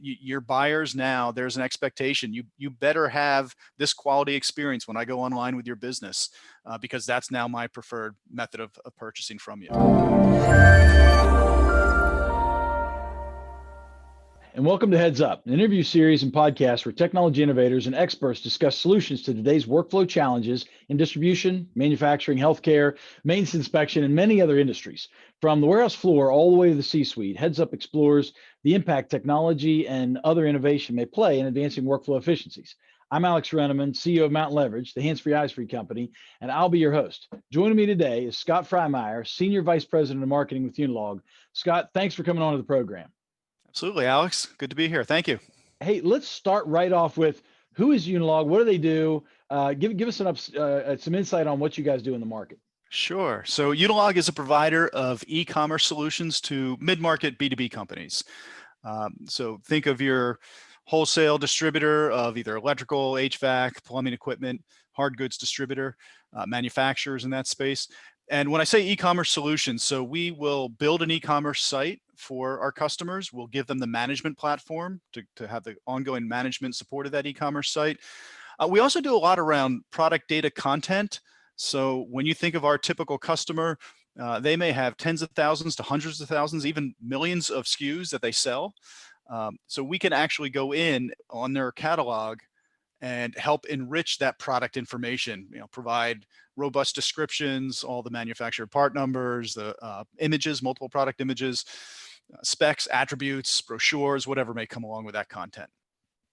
your buyers now, there's an expectation. You better have this quality experience when I go online with your business, because that's now my preferred method of purchasing from you. And welcome to Heads Up, an interview series and podcast where technology innovators and experts discuss solutions to today's workflow challenges in distribution, manufacturing, healthcare, maintenance inspection, and many other industries. From the warehouse floor all the way to the C-suite, Heads Up explores the impact technology and other innovation may play in advancing workflow efficiencies. I'm Alex Reneman, CEO of Mountain Leverage, the hands-free, eyes-free company, and I'll be your host. Joining me today is Scott Frymire, Senior Vice President of Marketing with Unilog. Scott, thanks for coming on to the program. Absolutely, Alex. Good to be here. Thank you. Hey, let's start right off with who is Unilog? What do they do? Give us some insight on what you guys do in the market. Sure. So Unilog is a provider of e-commerce solutions to mid-market B2B companies. So think of your wholesale distributor of either electrical, HVAC, plumbing equipment, hard goods distributor, manufacturers in that space. And when I say e-commerce solutions, so we will build an e-commerce site for our customers. We'll give them the management platform to have the ongoing management support of that e-commerce site. We also do a lot around product data content. So when you think of our typical customer, they may have tens of thousands to hundreds of thousands, even millions of SKUs that they sell. So we can actually go in on their catalog and help enrich that product information, provide robust descriptions, all the manufacturer part numbers, the images, multiple product images, specs, attributes, brochures, whatever may come along with that content.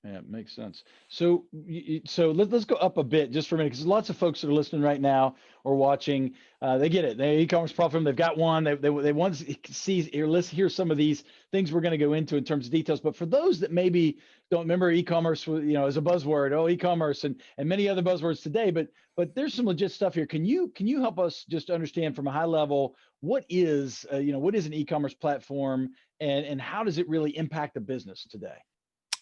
Yeah, it makes sense. So let's go up a bit just for a minute, because lots of folks that are listening right now or watching, they get it. They e-commerce platform, they've got one. They want to see or let's hear some of these things we're going to go into in terms of details. But for those that maybe don't remember e-commerce, as a buzzword, e-commerce and many other buzzwords today, but there's some legit stuff here. Can you help us just understand from a high level what is an e-commerce platform and how does it really impact the business today?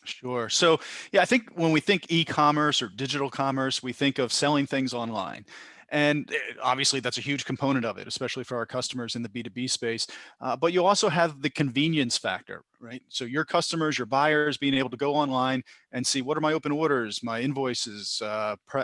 Sure. So, yeah, I think when we think e-commerce or digital commerce, we think of selling things online. And obviously, that's a huge component of it, especially for our customers in the B2B space. But you also have the convenience factor, right? So your customers, your buyers being able to go online and see what are my open orders, my invoices,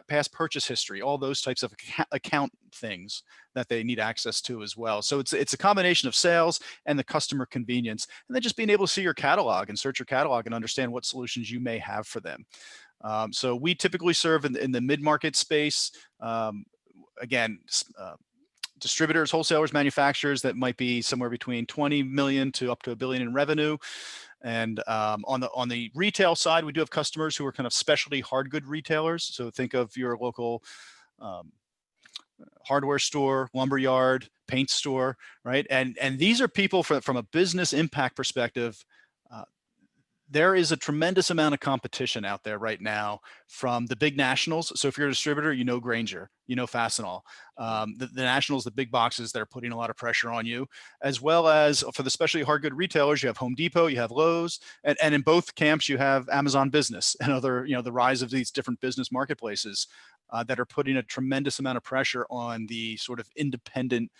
past purchase history, all those types of account things that they need access to as well. So it's a combination of sales and the customer convenience, and then just being able to see your catalog and search your catalog and understand what solutions you may have for them. So we typically serve in the mid-market space. Again, distributors, wholesalers, manufacturers that might be somewhere between 20 million to up to $1 billion in revenue. And on the retail side, we do have customers who are kind of specialty hard good retailers. So think of your local hardware store, lumber yard, paint store, right? And these are people from a business impact perspective. There is a tremendous amount of competition out there right now from the big nationals. So if you're a distributor, Grainger, Fastenal, the nationals, the big boxes that are putting a lot of pressure on you, as well as for the specialty hard good retailers, you have Home Depot, you have Lowe's, and in both camps, you have Amazon Business and other, the rise of these different business marketplaces that are putting a tremendous amount of pressure on the sort of independent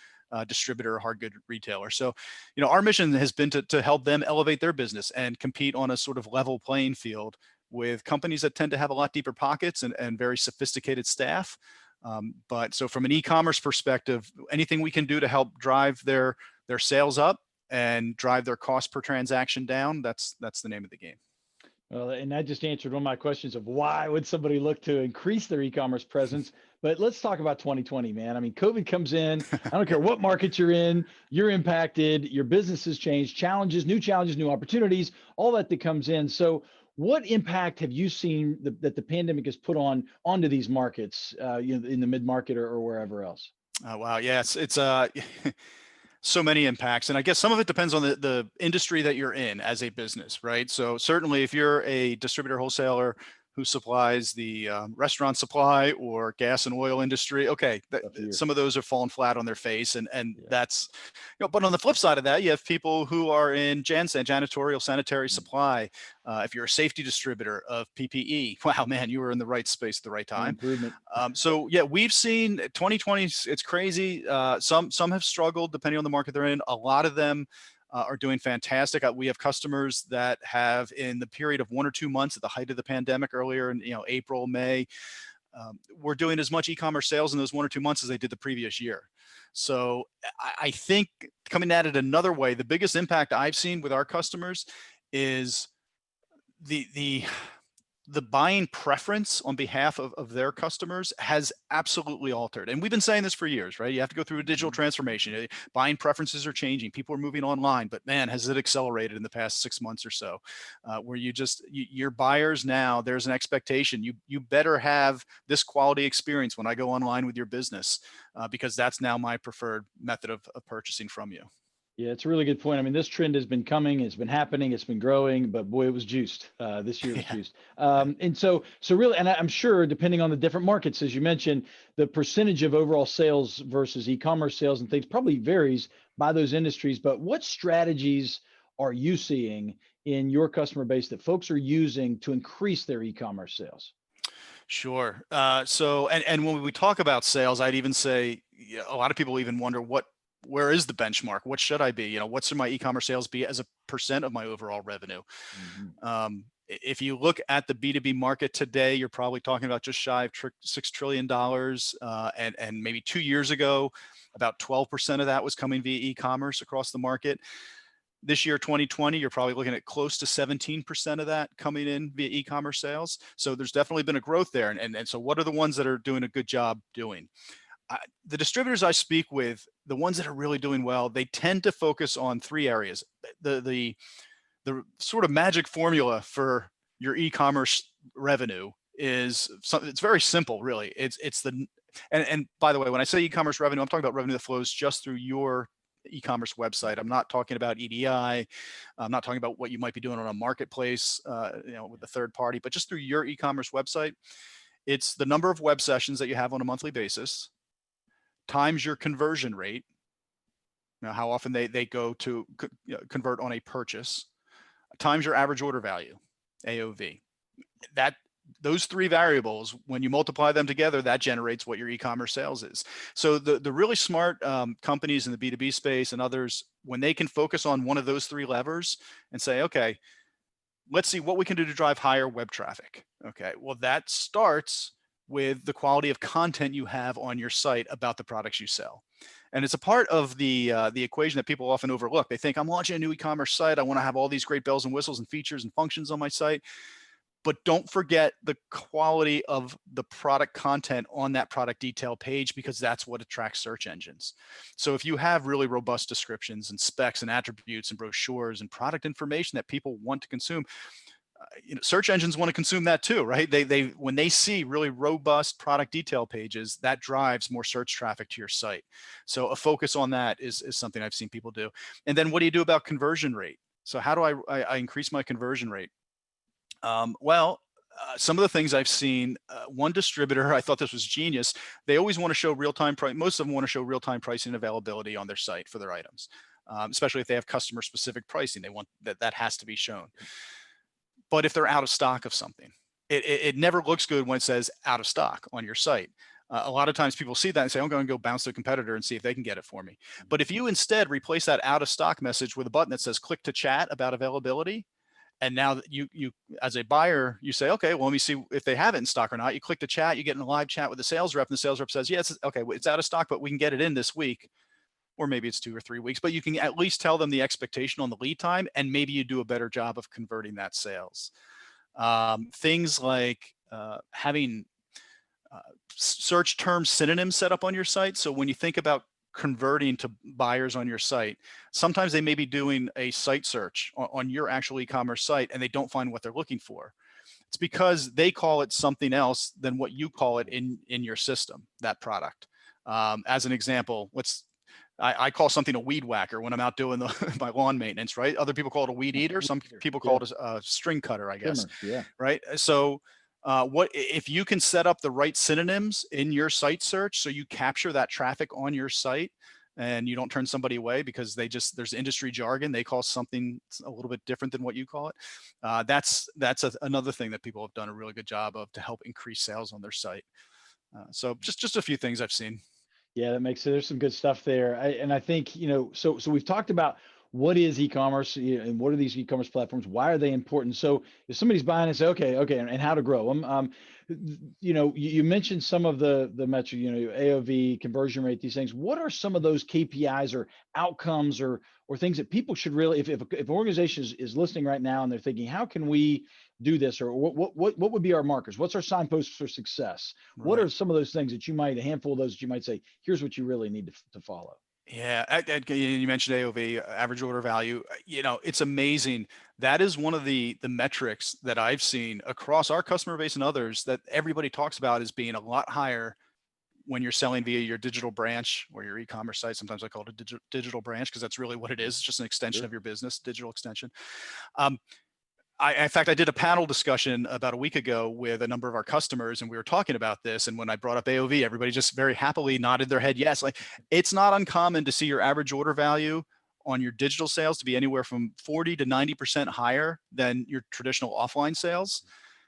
distributor, hard good retailer. So, our mission has been to help them elevate their business and compete on a sort of level playing field with companies that tend to have a lot deeper pockets and very sophisticated staff. But so from an e-commerce perspective, anything we can do to help drive their sales up and drive their cost per transaction down, that's the name of the game. Well, and that just answered one of my questions of why would somebody look to increase their e-commerce presence? But let's talk about 2020, man. I mean, COVID comes in. I don't care what market you're in, you're impacted, your business has changed, challenges, new opportunities, all that comes in. So what impact have you seen that the pandemic has put onto these markets, in the mid-market or wherever else? Oh, wow. Yes, it's so many impacts. And I guess some of it depends on the industry that you're in as a business, right? So certainly if you're a distributor wholesaler who supplies the restaurant supply or gas and oil industry, okay, some of those are falling flat on their face. And that's, but on the flip side of that, you have people who are in janitorial sanitary supply. If you're a safety distributor of PPE, wow, man, you were in the right space at the right time. So yeah, we've seen 2020, it's crazy. Some have struggled depending on the market they're in. A lot of them are doing fantastic. We have customers that have, in the period of 1 or 2 months at the height of the pandemic, earlier in April, May, we're doing as much e-commerce sales in those 1 or 2 months as they did the previous year. So I think, coming at it another way, the biggest impact I've seen with our customers is the buying preference on behalf of their customers has absolutely altered. And we've been saying this for years, right? You have to go through a digital transformation. Buying preferences are changing. People are moving online, but man, has it accelerated in the past 6 months or so, where your buyers now, there's an expectation. You better have this quality experience when I go online with your business, because that's now my preferred method of purchasing from you. Yeah, it's a really good point. I mean, this trend has been coming, it's been happening, it's been growing, but boy, it was juiced. This year was Yeah. juiced. And so really, and I'm sure depending on the different markets, as you mentioned, the percentage of overall sales versus e-commerce sales and things probably varies by those industries. But what strategies are you seeing in your customer base that folks are using to increase their e-commerce sales? Sure. And when we talk about sales, I'd even say, a lot of people even wonder, where is the benchmark? What should I be? What should my e-commerce sales be as a percent of my overall revenue? Mhm. If you look at the B2B market today, you're probably talking about just shy of $6 trillion. And maybe 2 years ago, about 12% of that was coming via e-commerce across the market. This year, 2020, you're probably looking at close to 17% of that coming in via e-commerce sales. So there's definitely been a growth there. And so what are the ones that are doing a good job doing? The distributors I speak with, the ones that are really doing well, they tend to focus on three areas. The sort of magic formula for your e-commerce revenue is something. It's very simple, really. And by the way, when I say e-commerce revenue, I'm talking about revenue that flows just through your e-commerce website. I'm not talking about EDI. I'm not talking about what you might be doing on a marketplace, with a third party, but just through your e-commerce website. It's the number of web sessions that you have on a monthly basis times your conversion rate. How often they go to convert on a purchase, times your average order value, AOV. That Those three variables, when you multiply them together, that generates what your e-commerce sales is. So the really smart companies in the B2B space and others, when they can focus on one of those three levers and say, okay, let's see what we can do to drive higher web traffic. Okay, well, that starts with the quality of content you have on your site about the products you sell. And it's a part of the equation that people often overlook. They think, I'm launching a new e-commerce site. I want to have all these great bells and whistles and features and functions on my site. But don't forget the quality of the product content on that product detail page, because that's what attracts search engines. So if you have really robust descriptions and specs and attributes and brochures and product information that people want to consume, search engines want to consume that too, right? They when they see really robust product detail pages, that drives more search traffic to your site. So a focus on that is something I've seen people do. And then what do you do about conversion rate? So how do I increase my conversion rate? Some of the things I've seen, one distributor, I thought this was genius. They always want to show real-time price. Most of them want to show real-time pricing and availability on their site for their items, especially if they have customer-specific pricing. They want that has to be shown. But if they're out of stock of something, it never looks good when it says out of stock on your site. A lot of times people see that and say, I'm going to go bounce to a competitor and see if they can get it for me. But if you instead replace that out of stock message with a button that says click to chat about availability, and now that you as a buyer, you say, okay, well, let me see if they have it in stock or not. You click the chat, you get in a live chat with the sales rep, and the sales rep says, yes, okay, it's out of stock, but we can get it in this week. Or maybe it's 2 or 3 weeks, but you can at least tell them the expectation on the lead time, and maybe you do a better job of converting that sales. Things like having search term synonyms set up on your site. So when you think about converting to buyers on your site, sometimes they may be doing a site search on your actual e-commerce site and they don't find what they're looking for. It's because they call it something else than what you call it in your system, that product. As an example, I call something a weed whacker when I'm out doing my lawn maintenance, right? Other people call it a weed eater. Some people call it a string cutter, I guess. Yeah. Right. So what if you can set up the right synonyms in your site search so you capture that traffic on your site and you don't turn somebody away because there's industry jargon. They call something a little bit different than what you call it. That's another thing that people have done a really good job of to help increase sales on their site. So just a few things I've seen. Yeah, that makes sense. There's some good stuff there. And I think, so we've talked about what is e-commerce, and what are these e-commerce platforms? Why are they important? So if somebody's buying and say, okay, and how to grow them, you mentioned some of the metrics, AOV, conversion rate, these things. What are some of those KPIs or outcomes or things that people should really, if an organization is listening right now and they're thinking, how can we do this, or what would be our markers? What's our signposts for success? What Right. are some of those things that a handful of those that you might say, here's what you really need to follow? Yeah, you mentioned AOV, average order value. It's amazing. That is one of the metrics that I've seen across our customer base and others that everybody talks about as being a lot higher when you're selling via your digital branch or your e-commerce site. Sometimes I call it a digital branch because that's really what it is. It's just an extension Sure. of your business, digital extension. Um, in fact, I did a panel discussion about a week ago with a number of our customers, and we were talking about this. And when I brought up AOV, everybody just very happily nodded their head yes. Like, it's not uncommon to see your average order value on your digital sales to be anywhere from 40 to 90% higher than your traditional offline sales.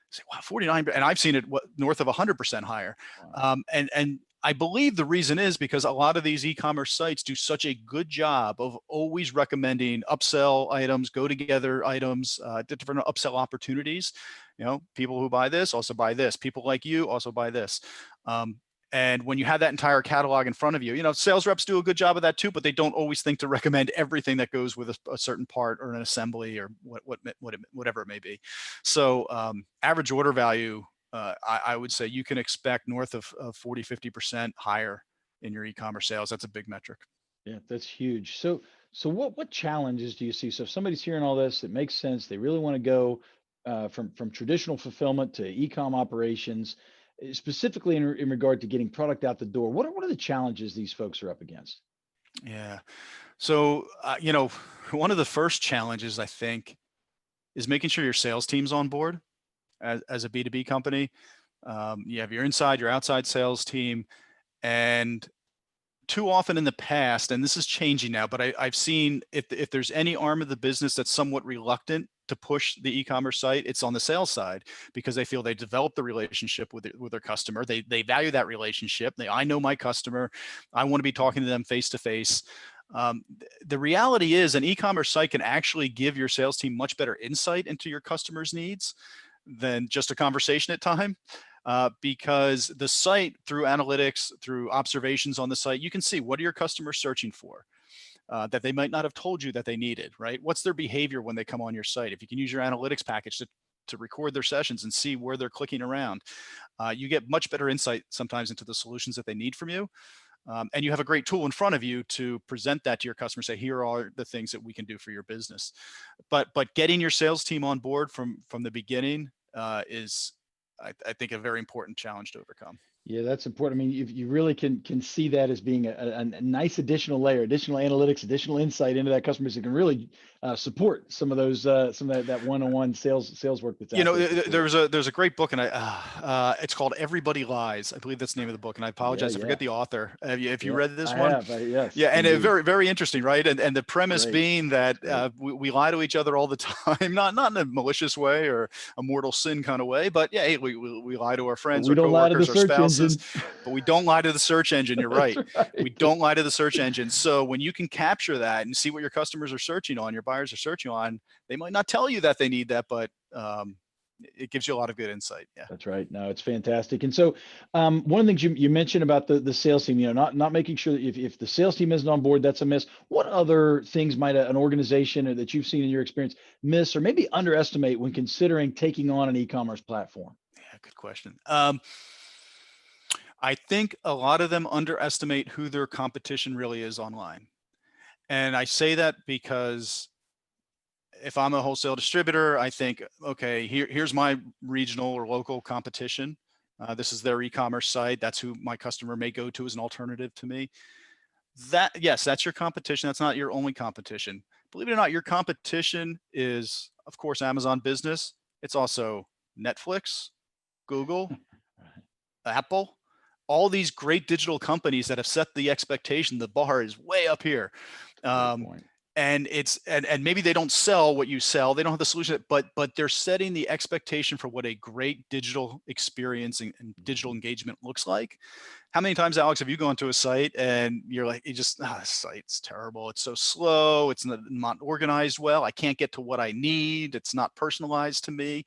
Say, wow, 49, and I've seen it north of 100% higher. Wow. And I believe the reason is because a lot of these e-commerce sites do such a good job of always recommending upsell items, go together items, different upsell opportunities. People who buy this also buy this. People like you also buy this. And when you have that entire catalog in front of you, sales reps do a good job of that too, but they don't always think to recommend everything that goes with a certain part or an assembly or whatever it may be. So average order value, I would say you can expect north of 40, 50% higher in your e-commerce sales. That's a big metric. Yeah, that's huge. So what challenges do you see? So if somebody's hearing all this, it makes sense. They really want to go from traditional fulfillment to e-com operations, specifically in regard to getting product out the door. What are the challenges these folks are up against? Yeah. So, one of the first challenges I think is making sure your sales team's on board as a B2B company. You have your inside, your outside sales team, and too often in the past, and this is changing now, but I've seen if there's any arm of the business that's somewhat reluctant to push the e-commerce site, it's on the sales side because they feel they developed the relationship with their customer. They value that relationship. I know my customer. I want to be talking to them face to face. The reality is an e-commerce site can actually give your sales team much better insight into your customers' needs than just a conversation at time. Because the site, through analytics, through observations on the site, you can see what are your customers searching for that they might not have told you that they needed, right? What's their behavior when they come on your site? If you can use your analytics package to record their sessions and see where they're clicking around, you get much better insight sometimes into the solutions that they need from you. And you have a great tool in front of you to present that to your customer, say, here are the things that we can do for your business. But getting your sales team on board from the beginning is, I think, a very important challenge to overcome. Yeah, that's important. I mean, you really can see that as being a nice additional layer, additional analytics, additional insight into that customer that can really support some of those some of that one-on-one sales work that's out there. There's a great book, and it's called Everybody Lies. I believe that's the name of the book, and I apologize, I forget the author. Have you Yeah, read this I one? have. Yes, Yeah, and indeed. very, very interesting, right? And the premise Great. being that we lie to each other all the time, not in a malicious way or a mortal sin kind of way, but yeah, hey, we lie to our But friends, we our don't lie to the coworkers, our search spouses, engine. but we don't lie to the search engine. You're That's right. We right. don't lie to the search engine. So when you can capture that and see what your customers are searching on, your buyers are searching on, they might not tell you that they need that, but it gives you a lot of good insight. Yeah. That's right. No, it's fantastic. And so, one of the things you mentioned about the sales team, not making sure that if the sales team isn't on board, that's a miss. What other things might an organization or that you've seen in your experience miss or maybe underestimate when considering taking on an e-commerce platform? Yeah, good question. I think a lot of them underestimate who their competition really is online. And I say that because if I'm a wholesale distributor, I think, okay, here's my regional or local competition. This is their e-commerce site. That's who my customer may go to as an alternative to me. Yes, that's your competition. That's not your only competition. Believe it or not, your competition is, of course, Amazon Business. It's also Netflix, Google, Apple, all these great digital companies that have set the expectation. The bar is way up here. Great Um, point. and and maybe they don't sell what you sell, they don't have the solution, but they're setting the expectation for what a great digital experience and digital engagement looks like. How many times, Alex, have you gone to a site and you're like, this site's terrible, it's so slow, it's not organized well, I can't get to what I need, it's not personalized to me.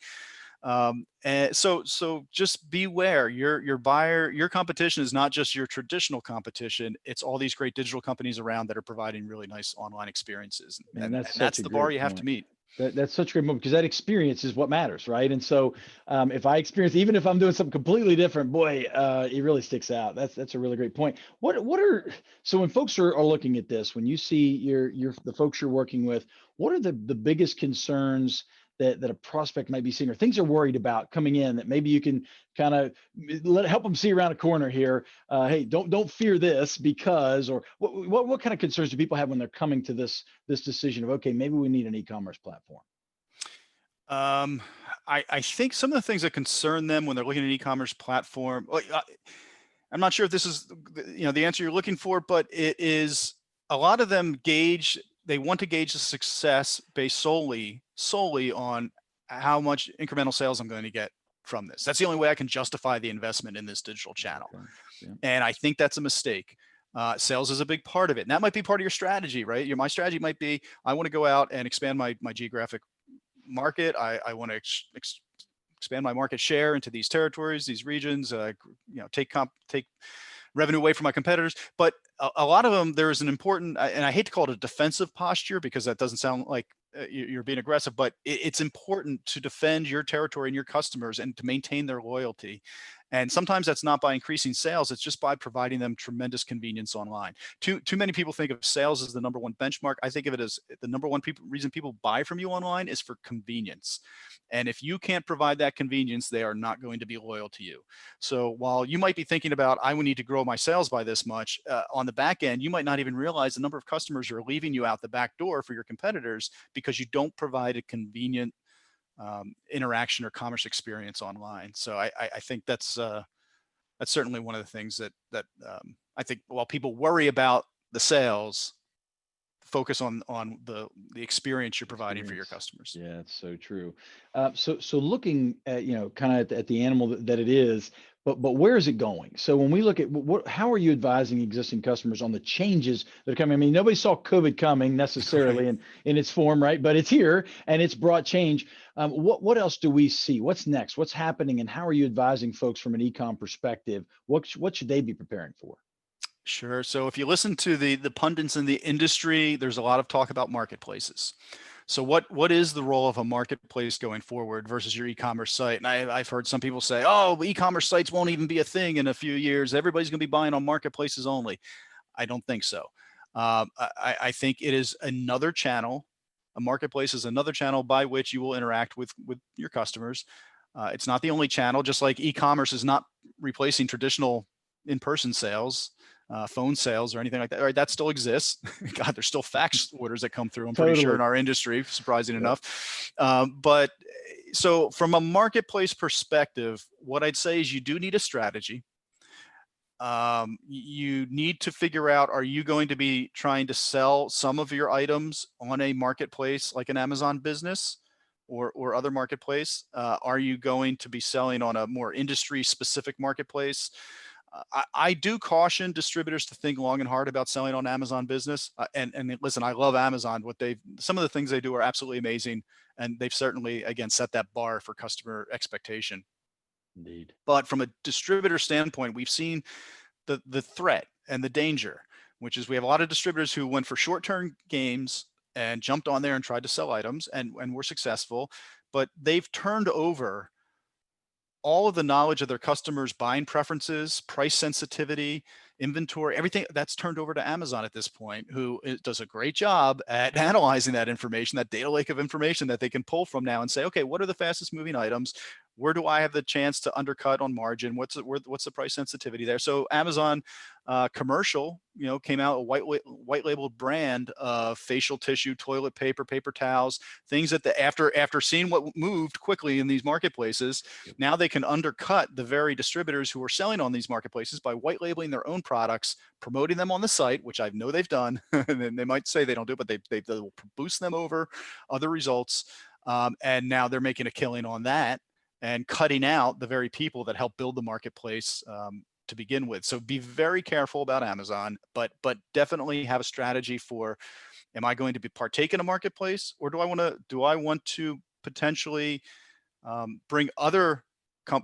And so just beware, your competition is not just your traditional competition, it's all these great digital companies around that are providing really nice online experiences, And that's and such that's a the bar great you have to point. meet. That's such a great moment, because that experience is what matters, right? And so, if I experience, even if I'm doing something completely different, boy, it really sticks out. That's a really great point. What are, so when folks are looking at this, when you see the folks you're working with, what are the biggest concerns that a prospect might be seeing, or things they're worried about coming in, that maybe you can kind of help them see around a corner here? Hey, don't fear this, because, or what kind of concerns do people have when they're coming to this decision of, okay, maybe we need an e-commerce platform? Um, I think some of the things that concern them when they're looking at an e-commerce platform, I'm not sure if this is the answer you're looking for, but it is, a lot of them they want to gauge the success based solely on how much incremental sales I'm going to get from this. That's the only way I can justify the investment in this digital channel. Okay. Yeah. And I think that's a mistake. Sales is a big part of it. And that might be part of your strategy, right? My strategy might be, I want to go out and expand my geographic market. I want to expand my market share into these territories, these regions, take revenue away from my competitors. But a lot of them, there is an important, and I hate to call it a defensive posture, because that doesn't sound like you're being aggressive, but it's important to defend your territory and your customers and to maintain their loyalty. And sometimes that's not by increasing sales, it's just by providing them tremendous convenience online. Too many people think of sales as the number one benchmark. I think of it as the number one reason people buy from you online is for convenience. And if you can't provide that convenience, they are not going to be loyal to you. So while you might be thinking about, I would need to grow my sales by this much, on the back end, you might not even realize the number of customers who are leaving you out the back door for your competitors because you don't provide a convenient interaction or commerce experience online. So I think that's certainly one of the things that I think, while people worry about the sales, focus on the experience you're providing for your Experience. customers. Yeah, it's so true. So looking at, kind of at the animal that it is, but where is it going? So when we look at how are you advising existing customers on the changes that are coming? I mean, nobody saw COVID coming Right. necessarily in its form, right? But it's here and it's brought change. What else do we see? What's next? What's happening? And how are you advising folks from an e-com perspective? What should they be preparing for? Sure. So if you listen to the pundits in the industry, there's a lot of talk about marketplaces. So what is the role of a marketplace going forward versus your e-commerce site? And I've heard some people say, oh, e-commerce sites won't even be a thing in a few years. Everybody's going to be buying on marketplaces only. I don't think so. I think it is another channel. A marketplace is another channel by which you will interact with your customers. It's not the only channel, just like e-commerce is not replacing traditional in-person sales, phone sales, or anything like that. Right? That still exists. God, there's still fax orders that come through, I'm pretty sure, Totally. in our industry, surprising Yep. enough. But so from a marketplace perspective, what I'd say is you do need a strategy. You need to figure out, are you going to be trying to sell some of your items on a marketplace like an Amazon business or other marketplace? Are you going to be selling on a more industry specific marketplace? I do caution distributors to think long and hard about selling on Amazon business. And listen, I love Amazon. Some of the things they do are absolutely amazing. And they've certainly, again, set that bar for customer expectation. Indeed. But from a distributor standpoint, we've seen the threat and the danger, which is we have a lot of distributors who went for short-term gains and jumped on there and tried to sell items and were successful, but they've turned over all of the knowledge of their customers' buying preferences, price sensitivity, inventory, everything that's turned over to Amazon at this point, who does a great job at analyzing that information, that data lake of information that they can pull from now and say, okay, what are the fastest moving items? Where do I have the chance to undercut on margin? What's the price sensitivity there? So Amazon commercial, came out a white labeled brand of facial tissue, toilet paper, paper towels, things that after seeing what moved quickly in these marketplaces, now they can undercut the very distributors who are selling on these marketplaces by white labeling their own products, promoting them on the site, which I know they've done. And they might say they don't do it, but they'll boost them over other results. And now they're making a killing on that and cutting out the very people that help build the marketplace to begin with. So be very careful about Amazon, but definitely have a strategy for, am I going to partake in a marketplace, or do I want to potentially bring other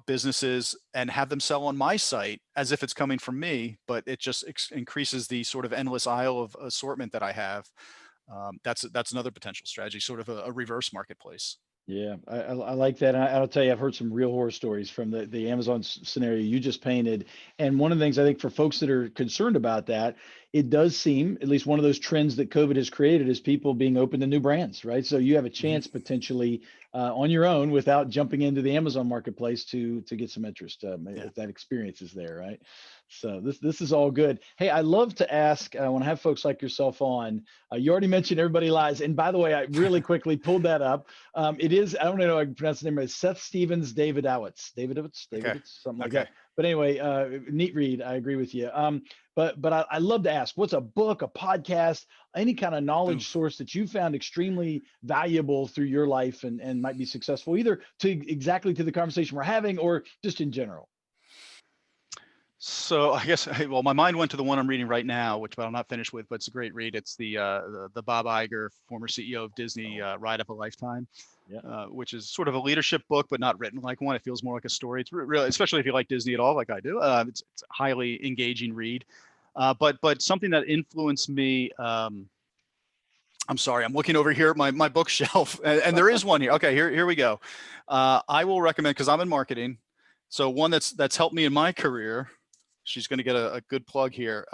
businesses and have them sell on my site as if it's coming from me, but it just increases the sort of endless aisle of assortment that I have. That's another potential strategy, sort of a reverse marketplace. Yeah, I like that. And I'll tell you, I've heard some real horror stories from the Amazon scenario you just painted. And one of the things I think for folks that are concerned about that, it does seem, at least one of those trends that COVID has created, is people being open to new brands, right? So you have a chance potentially on your own without jumping into the Amazon marketplace to get some interest if that experience is there, right? So this is all good. Hey, I love to ask, I want to have folks like yourself on. You already mentioned Everybody Lies. And by the way, I really quickly pulled that up. It is, I don't know how I can pronounce the name, but it's Seth Stevens, David Owitz, something like that. But anyway, neat read. I agree with you. But I love to ask, what's a book, a podcast, any kind of knowledge source that you found extremely valuable through your life and might be successful, either exactly to the conversation we're having or just in general? So I guess, well, my mind went to the one I'm reading right now, which I'm not finished with, but it's a great read. It's the Bob Iger, former CEO of Disney, Ride of a Lifetime, which is sort of a leadership book, but not written like one. It feels more like a story. It's really, especially if you like Disney at all, like I do. It's a highly engaging read. But something that influenced me. I'm sorry, I'm looking over here at my bookshelf, and there is one here. Okay, here we go. I will recommend, because I'm in marketing, so one that's helped me in my career. She's going to get a good plug here.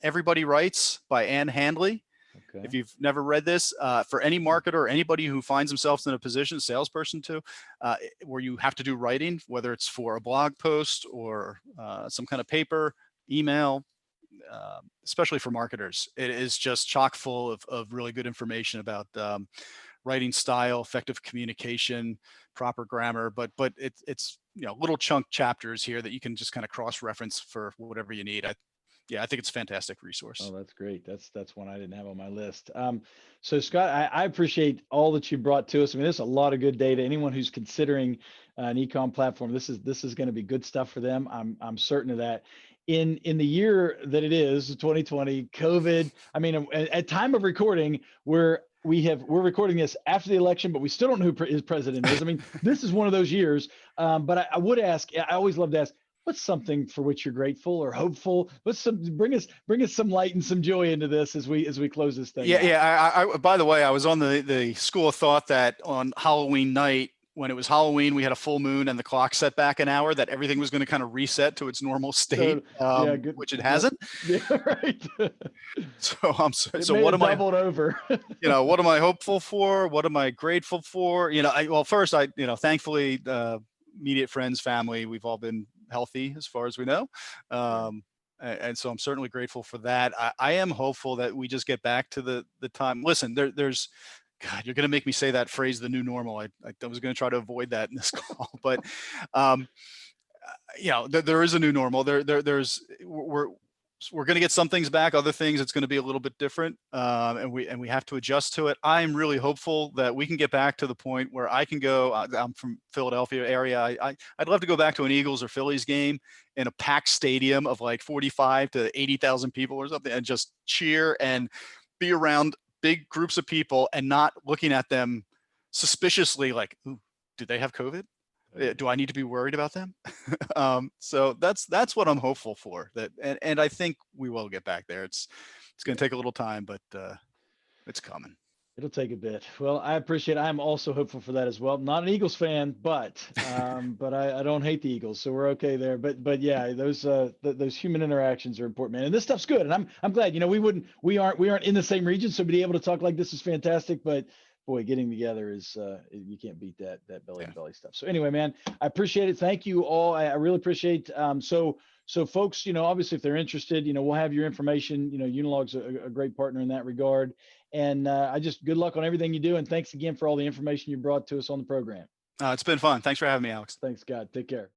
Everybody Writes by Ann Handley. Okay. If you've never read this, for any marketer or anybody who finds themselves in a position, salesperson too, where you have to do writing, whether it's for a blog post or some kind of paper, email, especially for marketers, it is just chock full of really good information about writing style, effective communication, proper grammar, but it's little chunk chapters here that you can just kind of cross-reference for whatever you need. I think it's a fantastic resource. Oh, that's great. That's one I didn't have on my list. So Scott, I appreciate all that you brought to us. I mean, there's a lot of good data. Anyone who's considering an e-com platform, this is going to be good stuff for them. I'm certain of that. In the year that it is, 2020, COVID. I mean, at time of recording, we're recording this after the election, but we still don't know who his president is. I mean, this is one of those years. But I would ask, I always love to ask, what's something for which you're grateful or hopeful? Bring us some light and some joy into this as we close this thing. I by the way, I was on the school of thought that on Halloween night, when it was Halloween, we had a full moon and the clock set back an hour, that everything was going to kind of reset to its normal state, which it hasn't. Yeah, right. So what am I doubled over? What am I hopeful for? What am I grateful for? First, thankfully, immediate friends, family, we've all been healthy as far as we know. And so I'm certainly grateful for that. I am hopeful that we just get back to the time. Listen, there's, God, you're going to make me say that phrase, the new normal. I was going to try to avoid that in this call, but there is a new normal. We're going to get some things back, other things it's going to be a little bit different, and we have to adjust to it. I'm really hopeful that we can get back to the point where I can go. I'm from Philadelphia area. I'd love to go back to an Eagles or Phillies game in a packed stadium of like 45 to 80,000 people or something, and just cheer and be around big groups of people and not looking at them suspiciously like, ooh, do they have COVID? Do I need to be worried about them? So that's what I'm hopeful for. And I think we will get back there. It's going to take a little time, but it's coming. It'll take a bit. Well, I appreciate it. I'm also hopeful for that as well. I'm not an Eagles fan, but I don't hate the Eagles, so we're okay there. But yeah, those human interactions are important, man. And this stuff's good. And I'm glad. We aren't in the same region, so to be able to talk like this is fantastic. But boy, getting together is you can't beat that belly Yeah. to belly stuff. So anyway, man, I appreciate it. Thank you all. I really appreciate. So folks, obviously if they're interested, we'll have your information. Unilog's a great partner in that regard. And I just good luck on everything you do. And thanks again for all the information you brought to us on the program. It's been fun. Thanks for having me, Alex. Thanks, Scott. Take care.